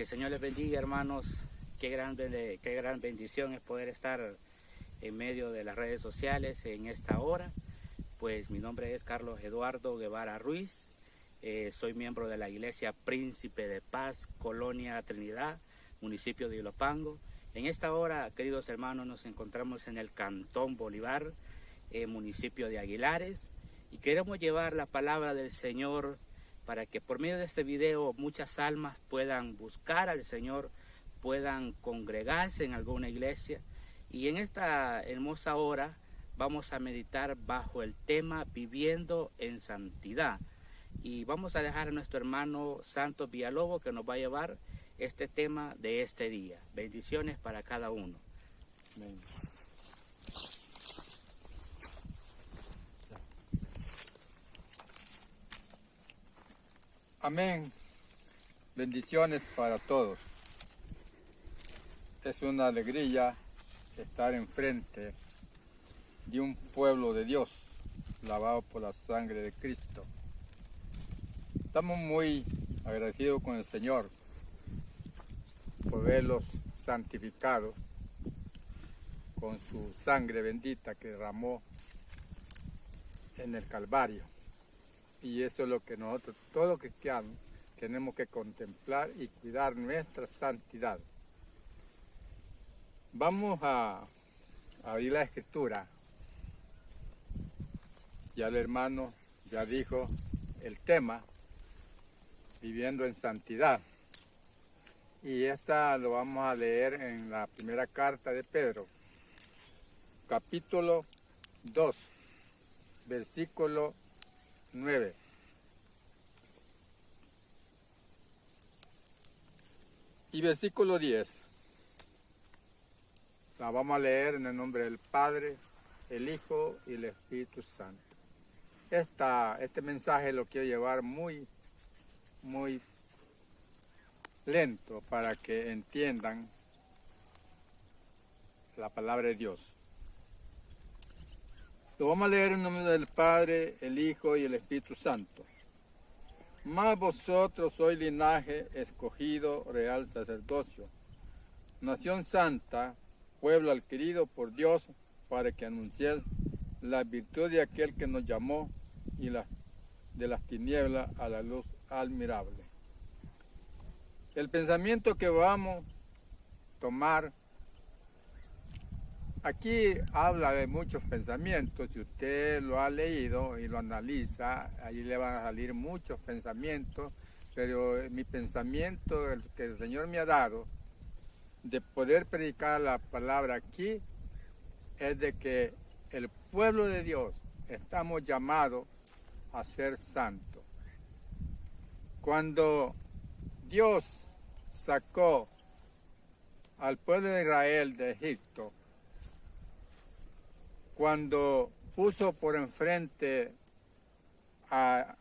Señor les bendiga, hermanos. Qué gran bendición es poder estar en medio de las redes sociales en esta hora. Pues mi nombre es Carlos Eduardo Guevara Ruiz. Soy miembro de la Iglesia Príncipe de Paz, Colonia Trinidad, municipio de Ilopango. En esta hora, queridos hermanos, nos encontramos en el Cantón Bolívar, municipio de Aguilares, y queremos llevar la palabra del Señor para que por medio de este video muchas almas puedan buscar al Señor, puedan congregarse en alguna iglesia. Y en esta hermosa hora vamos a meditar bajo el tema Viviendo en Santidad. Y vamos a dejar a nuestro hermano Santos Villalobos que nos va a llevar este tema de este día. Bendiciones para cada uno. Amén. Amén. Bendiciones para todos. Es una alegría estar enfrente de un pueblo de Dios, lavado por la sangre de Cristo. Estamos muy agradecidos con el Señor por verlos santificados con su sangre bendita que derramó en el Calvario. Y eso es lo que nosotros, todos los cristianos, tenemos que contemplar y cuidar nuestra santidad. Vamos a abrir la Escritura. Ya el hermano ya dijo el tema, viviendo en santidad. Y esta lo vamos a leer en la primera carta de Pedro, capítulo 2, versículo 9. Y versículo 10. La vamos a leer en el nombre del Padre, el Hijo y el Espíritu Santo. Este mensaje lo quiero llevar muy lento para que entiendan la palabra de Dios. Lo vamos a leer en nombre del Padre, el Hijo y el Espíritu Santo. Mas vosotros sois linaje escogido, real sacerdocio, nación santa, pueblo adquirido por Dios, para que anunciéis la virtud de aquel que nos llamó y de las tinieblas a la luz admirable. El pensamiento que vamos a tomar aquí habla de muchos pensamientos. Si usted lo ha leído y lo analiza, allí le van a salir muchos pensamientos, pero mi pensamiento, el que el Señor me ha dado, de poder predicar la palabra aquí, es de que el pueblo de Dios estamos llamados a ser santos. Cuando Dios sacó al pueblo de Israel de Egipto, cuando puso por enfrente a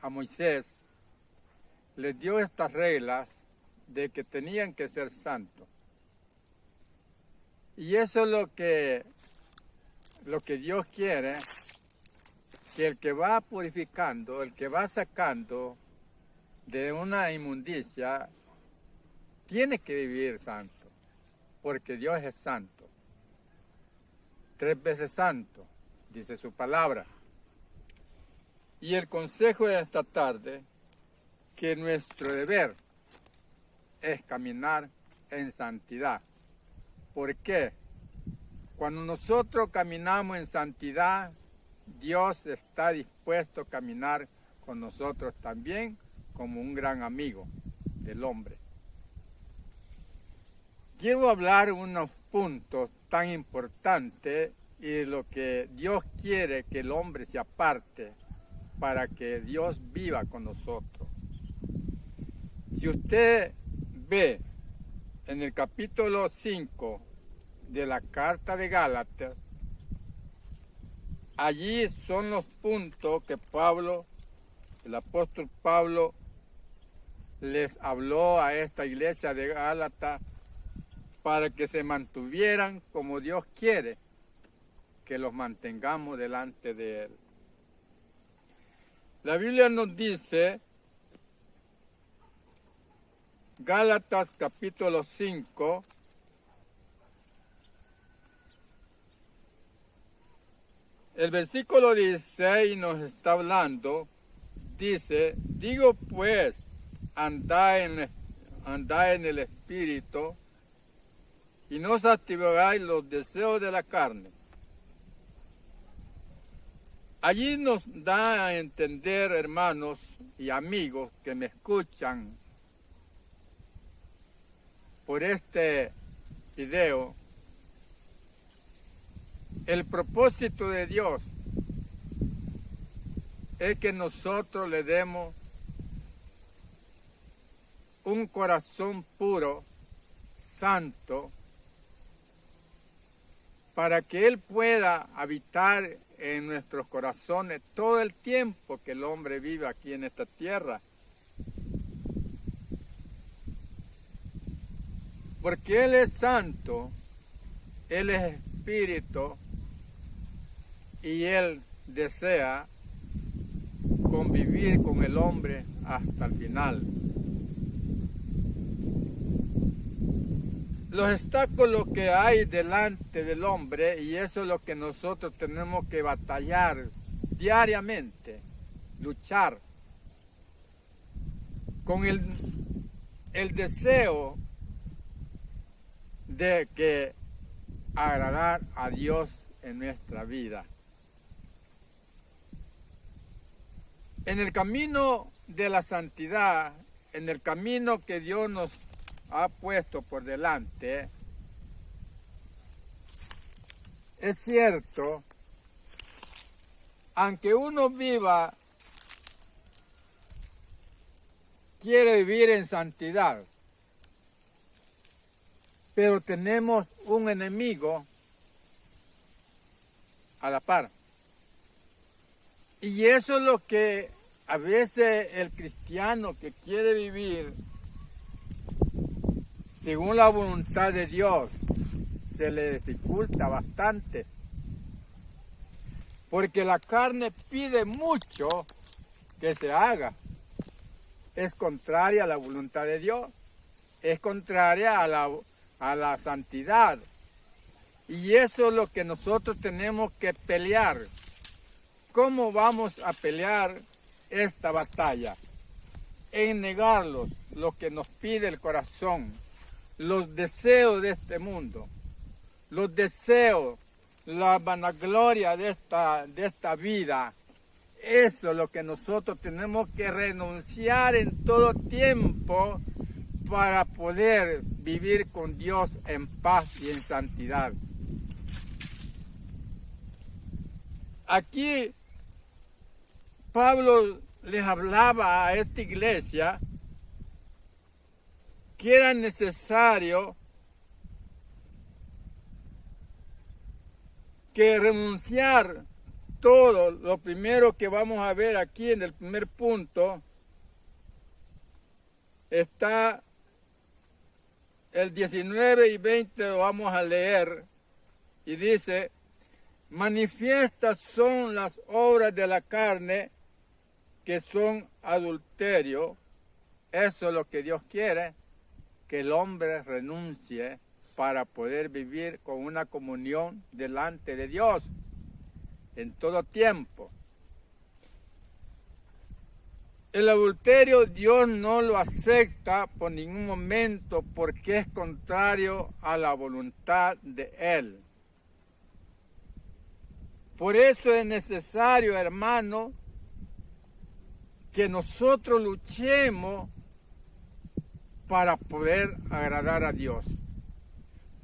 Moisés, les dio estas reglas de que tenían que ser santos. Y eso es lo que Dios quiere, que el que va purificando, el que va sacando de una inmundicia, tiene que vivir santo, porque Dios es santo. 3 veces santo, dice su palabra. Y el consejo de esta tarde, que nuestro deber es caminar en santidad. ¿Por qué? Cuando nosotros caminamos en santidad, Dios está dispuesto a caminar con nosotros también como un gran amigo del hombre. Quiero hablar unos puntos tan importantes y lo que Dios quiere que el hombre se aparte para que Dios viva con nosotros. Si usted ve en el capítulo 5 de la carta de Gálatas, allí son los puntos que el apóstol Pablo les habló a esta iglesia de Gálatas para que se mantuvieran como Dios quiere que los mantengamos delante de Él. La Biblia nos dice Gálatas capítulo 5, el versículo 16 nos está hablando, dice, digo pues, andad en el Espíritu y no satisfagáis los deseos de la carne. Allí nos da a entender, hermanos y amigos que me escuchan por este video, el propósito de Dios es que nosotros le demos un corazón puro, santo, para que Él pueda habitar en nuestros corazones todo el tiempo que el hombre vive aquí en esta tierra. Porque Él es santo, Él es espíritu y Él desea convivir con el hombre hasta el final. Los obstáculos que hay delante del hombre, y eso es lo que nosotros tenemos que batallar diariamente, luchar con el deseo de que agradar a Dios en nuestra vida. En el camino de la santidad, en el camino que Dios nos ha puesto por delante, es cierto, aunque uno quiere vivir en santidad, pero tenemos un enemigo a la par. Y eso es lo que a veces el cristiano que quiere vivir según la voluntad de Dios se le dificulta bastante. Porque la carne pide mucho que se haga. Es contraria a la voluntad de Dios. Es contraria a la santidad. Y eso es lo que nosotros tenemos que pelear. ¿Cómo vamos a pelear esta batalla? En negarlos, lo que nos pide el corazón, los deseos de este mundo, los deseos, la vanagloria de esta vida. Eso es lo que nosotros tenemos que renunciar en todo tiempo para poder vivir con Dios en paz y en santidad. Aquí Pablo les hablaba a esta iglesia que era necesario que renunciar todo. Lo primero que vamos a ver aquí en el primer punto está el 19 y 20, lo vamos a leer, y dice: manifiestas son las obras de la carne, que son adulterio. Eso es lo que Dios quiere, que el hombre renuncie para poder vivir con una comunión delante de Dios en todo tiempo. El adulterio Dios no lo acepta por ningún momento porque es contrario a la voluntad de Él. Por eso es necesario, hermano, que nosotros luchemos para poder agradar a Dios.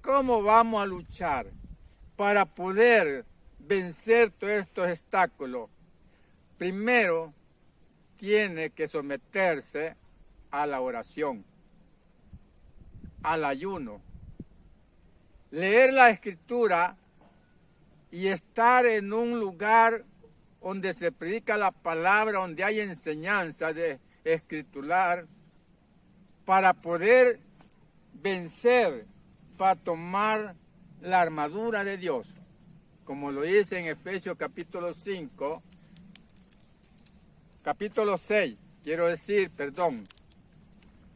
¿Cómo vamos a luchar para poder vencer todos estos obstáculos? Primero, tiene que someterse a la oración, al ayuno, leer la Escritura y estar en un lugar donde se predica la palabra, donde hay enseñanza de escritural, para poder vencer, para tomar la armadura de Dios, como lo dice en Efesios capítulo 5, capítulo 6,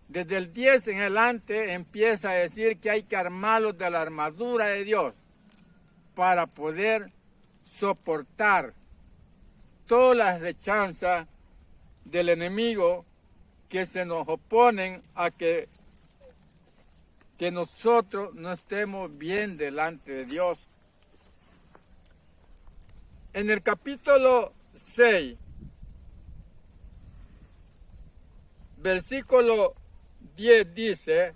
desde el 10 en adelante empieza a decir que hay que armarlos de la armadura de Dios para poder soportar todas las acechanzas del enemigo que se nos oponen a que nosotros no estemos bien delante de Dios. En el capítulo 6, versículo 10 dice: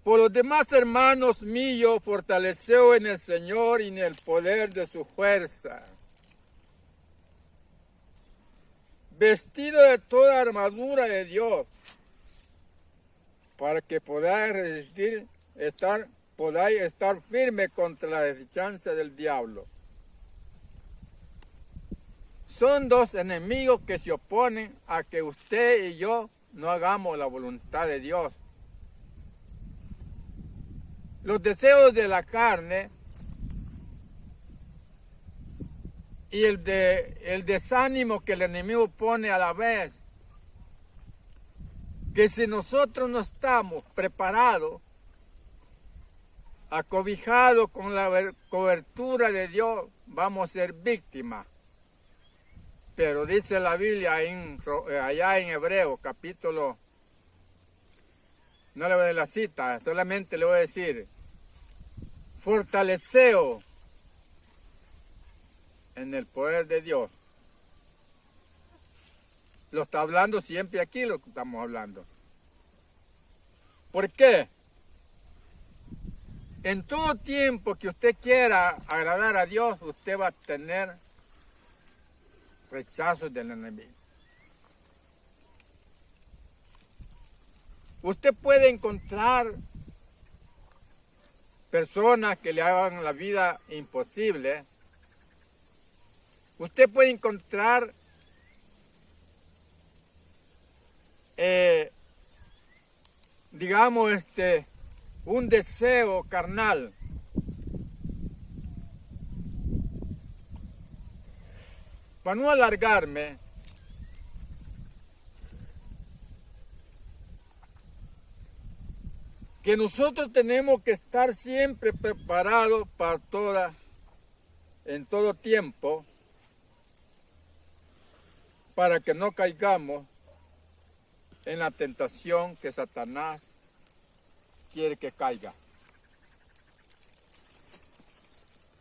por los demás, hermanos míos, fortaleceos en el Señor y en el poder de su fuerza. Vestido de toda armadura de Dios, para que podáis resistir, podáis estar firme contra la desdichancia del diablo. Son dos enemigos que se oponen a que usted y yo no hagamos la voluntad de Dios. Los deseos de la carne y el desánimo que el enemigo pone a la vez, que si nosotros no estamos preparados, acobijados con la cobertura de Dios, vamos a ser víctimas. Pero dice la Biblia allá en Hebreo, capítulo, no le voy a dar la cita, solamente le voy a decir: fortaleceo en el poder de Dios. Lo está hablando siempre aquí, lo que estamos hablando. ¿Por qué? En todo tiempo que usted quiera agradar a Dios, usted va a tener rechazos del enemigo. Usted puede encontrar personas que le hagan la vida imposible. Usted puede encontrar un deseo carnal. Para no alargarme, que nosotros tenemos que estar siempre preparados en todo tiempo, para que no caigamos en la tentación que Satanás quiere que caiga.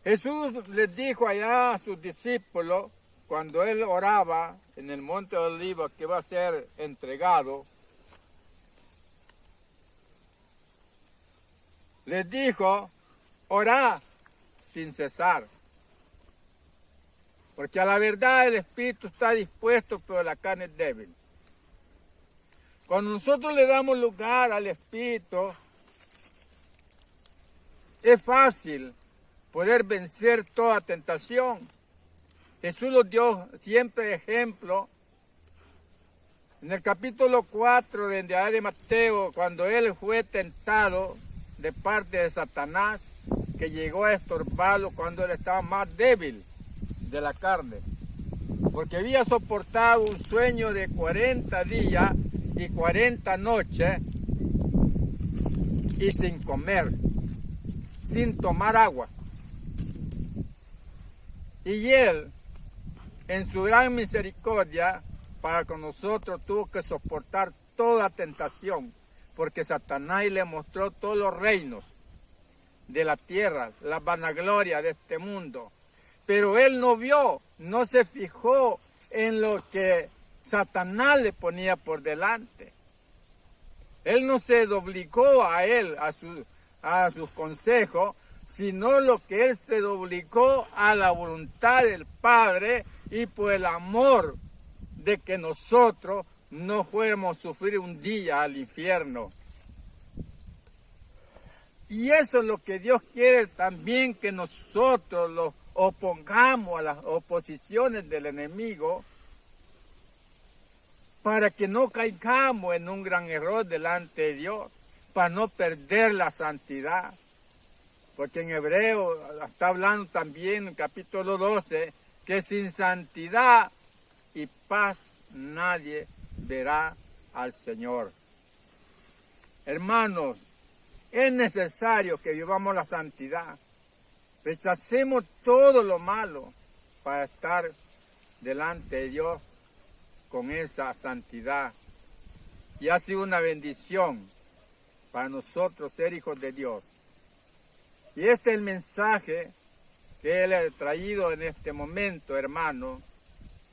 Jesús les dijo allá a sus discípulos, cuando él oraba en el monte de Olivos, que va a ser entregado, les dijo: orad sin cesar, porque a la verdad el espíritu está dispuesto, pero la carne es débil. Cuando nosotros le damos lugar al espíritu, es fácil poder vencer toda tentación. Jesús nos dio siempre ejemplo. En el capítulo 4 de Mateo, cuando él fue tentado de parte de Satanás, que llegó a estorbarlo cuando él estaba más débil de la carne, porque había soportado un sueño de 40 días y 40 noches y sin comer, sin tomar agua. Y él, en su gran misericordia para con nosotros, tuvo que soportar toda tentación, porque Satanás le mostró todos los reinos de la tierra, la vanagloria de este mundo. Pero él no vio, no se fijó en lo que Satanás le ponía por delante. Él no se doblegó a él, a sus consejos, sino lo que él se doblegó a la voluntad del Padre y por el amor de que nosotros no fuéramos a sufrir un día al infierno. Y eso es lo que Dios quiere también, que nosotros los opongamos a las oposiciones del enemigo, para que no caigamos en un gran error delante de Dios, para no perder la santidad. Porque en Hebreo está hablando también en el capítulo 12, que sin santidad y paz nadie verá al Señor. Hermanos, es necesario que vivamos la santidad. Rechacemos todo lo malo para estar delante de Dios con esa santidad. Y ha sido una bendición para nosotros ser hijos de Dios. Y este es el mensaje que Él ha traído en este momento, hermano,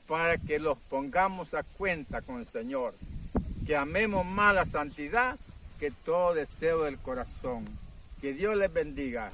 para que los pongamos a cuenta con el Señor. Que amemos más la santidad que todo deseo del corazón. Que Dios les bendiga.